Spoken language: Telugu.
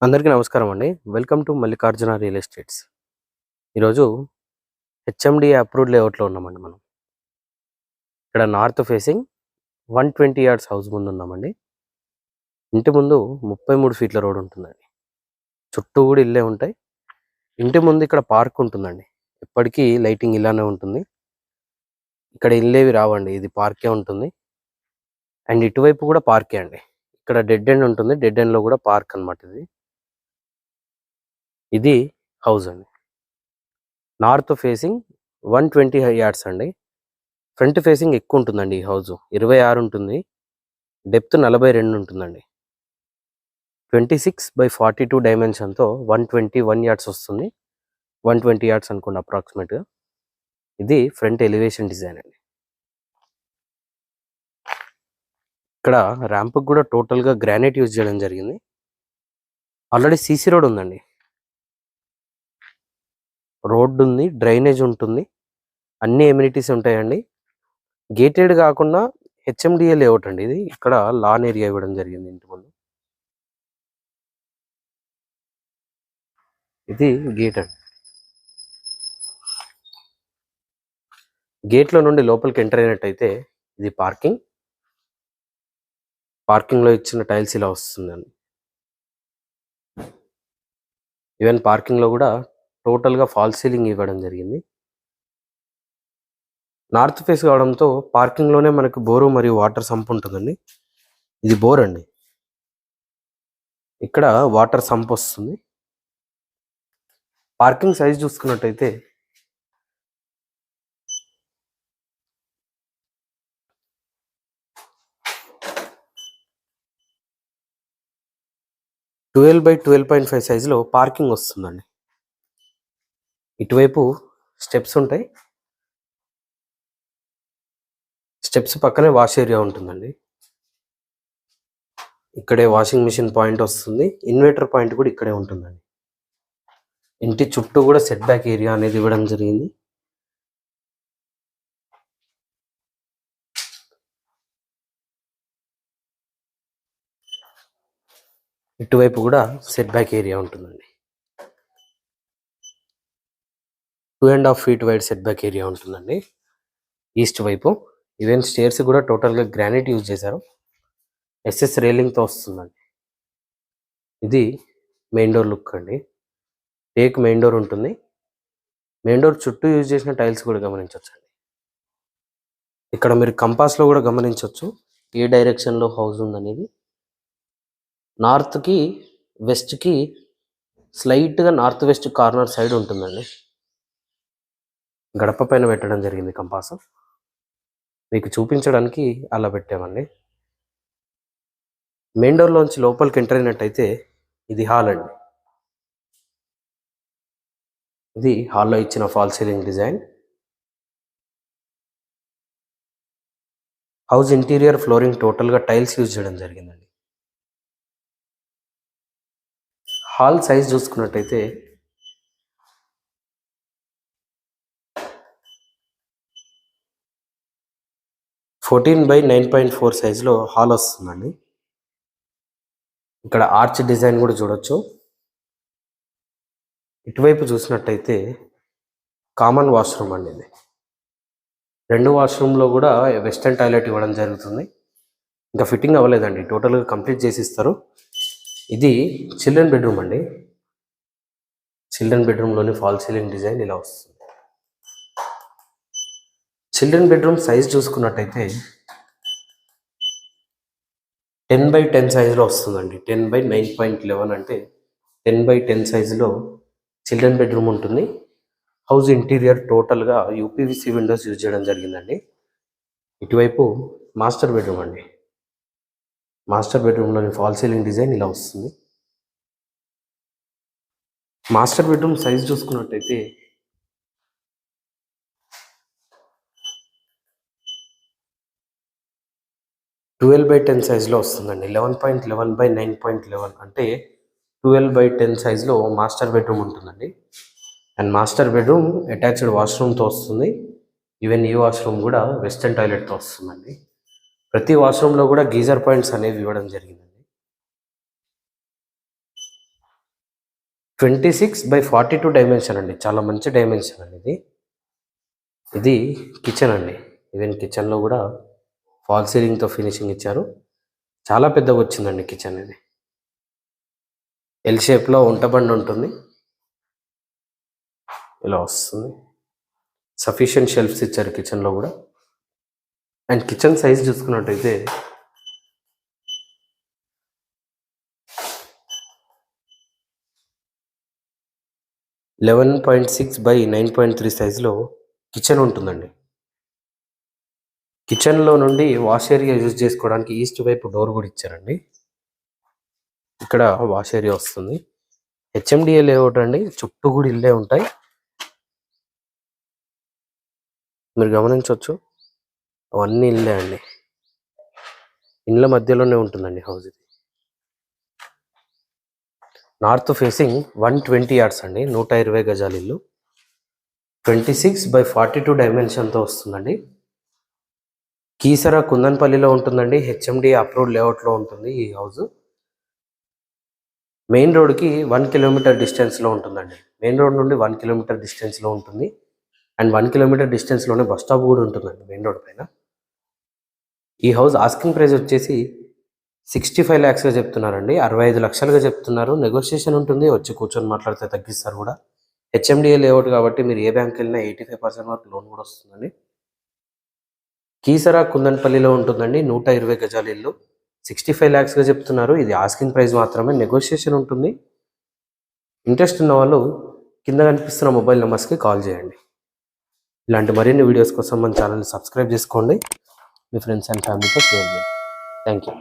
అందరికీ నమస్కారం అండి. Welcome to Mallikarjuna real estates. ఈరోజు హెచ్ఎండి అప్రూవ్డ్ లేఅవుట్లో ఉన్నామండి మనం. ఇక్కడ నార్త్ ఫేసింగ్ 120 యార్డ్స్ హౌస్ ముందు ఉన్నామండి. ఇంటి ముందు 33 ఫీట్ల రోడ్ ఉంటుందండి. చుట్టూ కూడా ఇల్లే ఉంటాయి. ఇంటి ముందు ఇక్కడ పార్క్ ఉంటుందండి. ఎప్పటికీ లైటింగ్ ఇలానే ఉంటుంది. ఇక్కడ ఇల్లేవి రావండి, ఇది పార్కే ఉంటుంది. అండ్ ఇటువైపు కూడా పార్కే అండి. ఇక్కడ డెడ్ ఎండ్ ఉంటుంది, డెడ్ ఎండ్లో కూడా పార్క్ అనమాట. ఇది హౌస్ అండి. నార్త్ ఫేసింగ్ 120 యార్డ్స్ అండి. ఫ్రంట్ ఫేసింగ్ ఎక్కువ ఉంటుందండి. ఈ హౌస్ 26 ఉంటుంది, డెప్త్ 42 ఉంటుందండి. 26/42 డైమెన్షన్తో 121 యార్డ్స్ వస్తుంది. 120 యార్డ్స్ అనుకోండి అప్రాక్సిమేట్గా. ఇది ఫ్రంట్ ఎలివేషన్ డిజైన్ అండి. ఇక్కడ ర్యాంప్కి కూడా టోటల్గా గ్రానైట్ యూజ్ చేయడం జరిగింది. ఆల్రెడీ సీసీ రోడ్ ఉందండి. రోడ్డు ఉంది, డ్రైనేజ్ ఉంటుంది, అన్ని ఎమ్యూనిటీస్ ఉంటాయండి. గేటెడ్ కాకుండా హెచ్ఎండిఏ లేఅవుట్ అండి ఇది. ఇక్కడ లాన్ ఏరియా ఇవ్వడం జరిగింది ఇంటి ముందు. ఇది గేట్ అండి. గేట్లో నుండి లోపలికి ఎంటర్ అయినట్టయితే ఇది పార్కింగ్. పార్కింగ్లో ఇచ్చిన టైల్స్ ఇలా వస్తుందండి. ఈవెన్ పార్కింగ్లో కూడా టోటల్గా ఫాల్ సీలింగ్ ఇవ్వడం జరిగింది. నార్త్ ఫేస్ కావడంతో పార్కింగ్లోనే మనకు బోరు మరియు వాటర్ సంప్ ఉంటుందండి. ఇది బోర్ అండి. ఇక్కడ వాటర్ సంప్ వస్తుంది. పార్కింగ్ సైజ్ చూసుకున్నట్టయితే 12/12.5 సైజులో పార్కింగ్ వస్తుందండి. ఇటువైపు స్టెప్స్ ఉంటాయి. స్టెప్స్ పక్కనే వాష్ ఏరియా ఉంటుందండి. ఇక్కడే వాషింగ్ మిషన్ పాయింట్ వస్తుంది. ఇన్వర్టర్ పాయింట్ కూడా ఇక్కడే ఉంటుందండి. ఇంటి చుట్టూ కూడా సెట్ బ్యాక్ ఏరియా అనేది ఇవ్వడం జరిగింది. ఇటువైపు కూడా సెట్ బ్యాక్ ఏరియా ఉంటుందండి. 2.5 feet wide set back area ఉంటుందండి ఈస్ట్ వైపు. ఈవెన్ స్టేర్స్ కూడా టోటల్గా గ్రానైట్ యూజ్ చేశారు. ఎస్ఎస్ రేలింగ్తో వస్తుందండి. ఇది మెయిన్ డోర్ లుక్ అండి. టేక్ మెయిన్ డోర్ ఉంటుంది. మెయిన్ డోర్ చుట్టూ యూజ్ చేసిన టైల్స్ కూడా గమనించవచ్చు అండి. ఇక్కడ మీరు కంపాస్లో కూడా గమనించవచ్చు ఏ డైరెక్షన్లో హౌస్ ఉందనేది. నార్త్కి వెస్ట్కి స్లైట్గా నార్త్ వెస్ట్ కార్నర్ సైడ్ ఉంటుందండి. గడప పైన పెట్టడం జరిగింది కంపాస్. మీకు చూపించడానికి అలా పెట్టామండి. మెయిన్ డోర్లోంచి లోపలికి ఎంటర్ అయినట్టయితే ఇది హాల్ అండి. ఇది హాల్లో ఇచ్చిన fall ceiling design. House interior flooring టోటల్గా టైల్స్ యూజ్ చేయడం జరిగిందండి. హాల్ సైజ్ చూసుకున్నట్టయితే 14/9.4 సైజులో హాల్ వస్తుందండి. ఇక్కడ ఆర్చ్ డిజైన్ కూడా చూడొచ్చు. ఇటువైపు చూసినట్టయితే కామన్ వాష్రూమ్ అండి. ఇది 2 వాష్రూమ్లో కూడా వెస్టర్న్ టాయిలెట్ ఇవ్వడం జరుగుతుంది. ఇంకా ఫిట్టింగ్ అవ్వలేదండి, టోటల్గా కంప్లీట్ చేసి ఇస్తారు. ఇది చిల్డ్రన్ బెడ్రూమ్ అండి. చిల్డ్రన్ బెడ్రూమ్లోని ఫాల్ సీలింగ్ డిజైన్ ఇలా వస్తుంది. చిల్డ్రన్ బెడ్రూమ్ సైజ్ చూసుకున్నట్టయితే 10/10 సైజులో వస్తుందండి. 10/9.11 అంటే 10/10 సైజులో చిల్డ్రన్ బెడ్రూమ్ ఉంటుంది. హౌస్ ఇంటీరియర్ టోటల్గా యూపీవీసీ విండోస్ యూజ్ చేయడం జరిగిందండి. ఇటువైపు మాస్టర్ బెడ్రూమ్ అండి. మాస్టర్ బెడ్రూమ్లోని ఫాల్ సీలింగ్ డిజైన్ ఇలా వస్తుంది. మాస్టర్ బెడ్రూమ్ సైజ్ చూసుకున్నట్టయితే 12/10 సైజులో వస్తుందండి. 11.11/9.11 అంటే 12/10 సైజులో మాస్టర్ బెడ్రూమ్ ఉంటుందండి. అండ్ మాస్టర్ బెడ్రూమ్ అటాచ్డ్ వాష్రూమ్తో వస్తుంది. ఈవెన్ ఈ వాష్రూమ్ కూడా వెస్టర్న్ టాయిలెట్తో వస్తుందండి. ప్రతి వాష్రూమ్లో కూడా గీజర్ పాయింట్స్ అనేవి ఇవ్వడం జరిగిందండి. 26/42 డైమెన్షన్ అండి. చాలా మంచి డైమెన్షన్ అండి ఇది కిచెన్ అండి. ఈవెన్ కిచెన్లో కూడా ఫాల్ సీలింగ్తో ఫినిషింగ్ ఇచ్చారు. చాలా పెద్దగా వచ్చిందండి కిచెన్. ఇది ఎల్ షేప్లో ఉంటబండి ఉంటుంది, ఇలా వస్తుంది. సఫిషియెంట్ షెల్ఫ్స్ ఇచ్చారు కిచెన్లో కూడా. అండ్ కిచెన్ సైజ్ చూసుకున్నట్టయితే 11.6/9.3 సైజులో కిచెన్ ఉంటుందండి. కిచెన్లో నుండి వాష్ ఏరియా యూజ్ చేసుకోవడానికి ఈస్ట్ వైపు డోర్ కూడా ఇచ్చారండి. ఇక్కడ వాష్ ఏరియా వస్తుంది. హెచ్ఎండిఏ లేఅవుట్ అండి, చుట్టూ కూడా ఇల్లే ఉంటాయి. మీరు గమనించవచ్చు, అవన్నీ ఇల్లే అండి. ఇండ్ల మధ్యలోనే ఉంటుందండి హౌస్. ఇది నార్త్ ఫేసింగ్ 120 యార్డ్స్ అండి, 120 గజాల ఇల్లు. 26/42 డైమెన్షన్తో వస్తుందండి. కీసర కుందన్పల్లిలో ఉంటుందండి. హెచ్ఎండి అప్రూవ్డ్ లేఅవుట్లో ఉంటుంది ఈ హౌస్. మెయిన్ రోడ్కి 1 కిలోమీటర్ డిస్టెన్స్లో ఉంటుందండి. మెయిన్ రోడ్ నుండి 1 కిలోమీటర్ డిస్టెన్స్లో ఉంటుంది. అండ్ 1 కిలోమీటర్ డిస్టెన్స్లోనే బస్ స్టాప్ కూడా ఉంటుందండి మెయిన్ రోడ్ పైన. ఈ హౌస్ ఆస్కింగ్ ప్రైస్ వచ్చేసి 65 lakhsగా చెప్తున్నారండి. 65 లక్షలుగా చెప్తున్నారు. నెగోషియేషన్ ఉంటుంది, వచ్చి కూర్చొని మాట్లాడితే తగ్గిస్తారు కూడా. హెచ్ఎండిఏ లేఅవుట్ కాబట్టి మీరు ఏ బ్యాంక్ వెళ్ళినా 85% వరకు లోన్ కూడా వస్తుందండి. కీసరా కుందన్పల్లిలో ఉంటుందండి. 120 గజాల ఇల్లు. 65 lakhsగా చెప్తున్నారు. ఇది ఆస్కింగ్ ప్రైస్ మాత్రమే, నెగోషియేషన్ ఉంటుంది. ఇంట్రెస్ట్ ఉన్న వాళ్ళు కింద కనిపిస్తున్న మొబైల్ నెంబర్స్కి కాల్ చేయండి. ఇలాంటి మరిన్ని వీడియోస్ కోసం మన ఛానల్ని సబ్స్క్రైబ్ చేసుకోండి. మీ ఫ్రెండ్స్ అండ్ ఫ్యామిలీతో షేర్ చేయండి. Thank you.